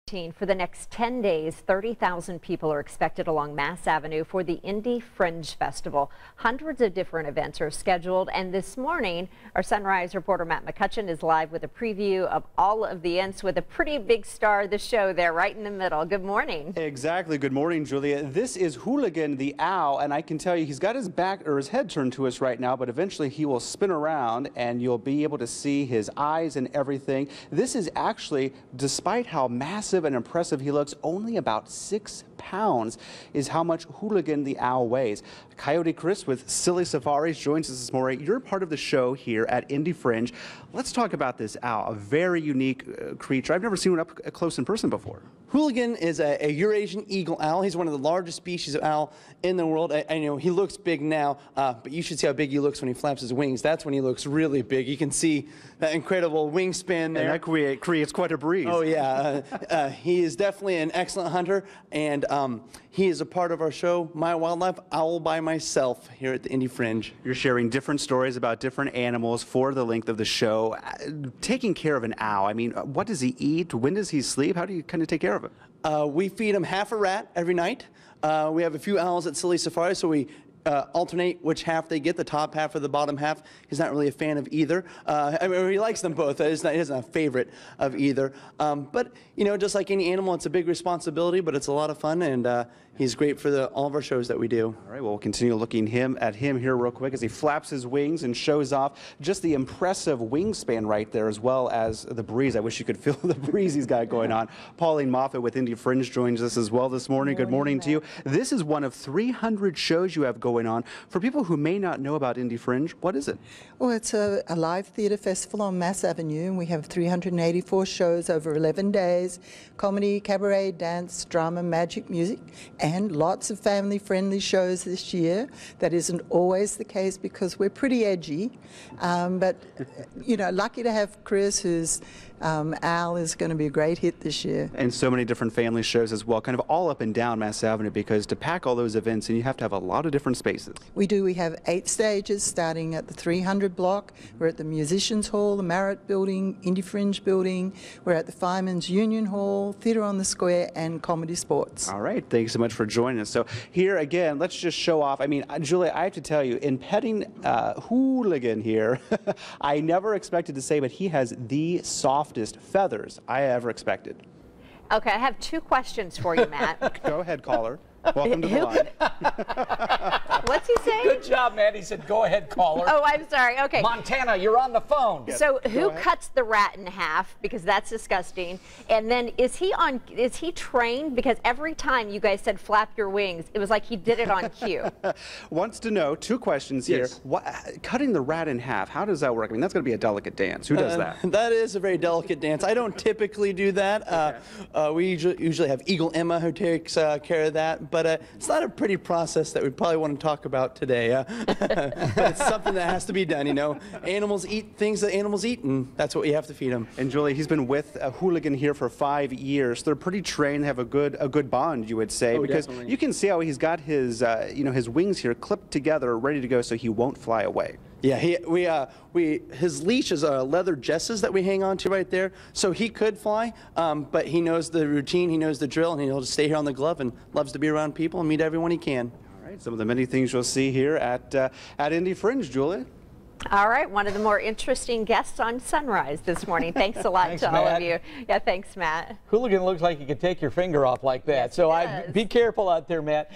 For the next 10 days, 30,000 people are expected along Mass Avenue for the Indy Fringe Festival. Hundreds of different events are scheduled, and this morning, our Sunrise reporter Matt McCutcheon is live with a preview of all of the events with a pretty big star of the show there right in the middle. Good morning. Exactly. Good morning, Julia. This is Hooligan the Owl, and I can tell you he's got his back or his head turned to us right now, but eventually he will spin around and you'll be able to see his eyes and everything. This is actually, despite how massive and impressive he looks, only about 6 pounds is how much Hooligan the Owl weighs. Coyote Chris with Silly Safaris joins us this morning. You're part of the show here at Indy Fringe. Let's talk about this owl, a very unique creature. I've never seen one up close in person before. Hooligan is a Eurasian eagle owl. He's one of the largest species of owl in the world. I know he looks big now, but you should see how big he looks when he flaps his wings. That's when he looks really big. You can see that incredible wingspan there. And that creates quite a breeze. Oh, yeah. He is definitely an excellent hunter, and he is a part of our show, My Wildlife Owl by Myself, here at the Indy Fringe. You're sharing different stories about different animals for the length of the show. Taking care of an owl, I mean, what does he eat? When does he sleep? How do you kind of take care of him? We feed him half a rat every night. We have a few owls at Silly Safari, so we alternate which half they get, the top half or the bottom half. He's not really a fan of either. I mean, he likes them both. He isn't a favorite of either. But, you know, just like any animal, it's a big responsibility, but it's a lot of fun, and he's great for all of our shows that we do. All right, well, we'll continue looking at him here real quick as he flaps his wings and shows off just the impressive wingspan right there, as well as the breeze. I wish you could feel the breeze he's got going on. Pauline Moffat with Indy Fringe joins us as well this morning. Good morning to you. This is one of 300 shows you have going on. For people who may not know about Indy Fringe, what is it? Well, it's a live theatre festival on Mass Avenue, and we have 384 shows over 11 days. Comedy, cabaret, dance, drama, magic, music, and lots of family-friendly shows this year. That isn't always the case because we're pretty edgy, but you know, lucky to have Chris, whose Owl is going to be a great hit this year. And so many different family shows as well, kind of all up and down Mass Avenue, because to pack all those events, and you have to have a lot of different spaces. We do. We have 8 stages starting at the 300 block. We're at the Musicians Hall, the Marriott Building, Indy Fringe Building. We're at the Firemen's Union Hall, Theatre on the Square, and Comedy Sports. All right. Thanks so much for joining us. So here again, let's just show off. I mean, Julia, I have to tell you, in petting Hooligan here, I never expected to say, but he has the softest feathers I ever expected. Okay, I have 2 questions for you, Matt. Go ahead, caller. Welcome to the line. What's he saying? Good job, Matt. He said, go ahead, caller. Oh, I'm sorry. Okay. Montana, you're on the phone. So who cuts the rat in half? Because that's disgusting. And then is he trained? Because every time you guys said flap your wings, it was like he did it on cue. Wants to know, 2 questions here. Yes. Cutting the rat in half, how does that work? I mean, that's going to be a delicate dance. Who does that? That is a very delicate dance. I don't typically do that. Okay. We usually have Eagle Emma who takes care of that. But it's not a pretty process that we probably want to talk about today. But it's something that has to be done, you know. Animals eat things that animals eat, and that's what we have to feed them. And Julie, he's been with Hooligan here for 5 years. They're pretty trained, have a good bond, you would say, because definitely. You can see how he's got his his wings here clipped together, ready to go, so he won't fly away. Yeah, his leash is leather jesses that we hang on to right there, so he could fly, but he knows the routine, he knows the drill, and he'll just stay here on the glove and loves to be around people and meet everyone he can. All right, some of the many things you'll see here at Indy Fringe, Julie. All right, one of the more interesting guests on Sunrise this morning. Thanks a lot to all of you. Yeah, thanks, Matt. Hooligan looks like he could take your finger off like that. Yes, so be careful out there, Matt.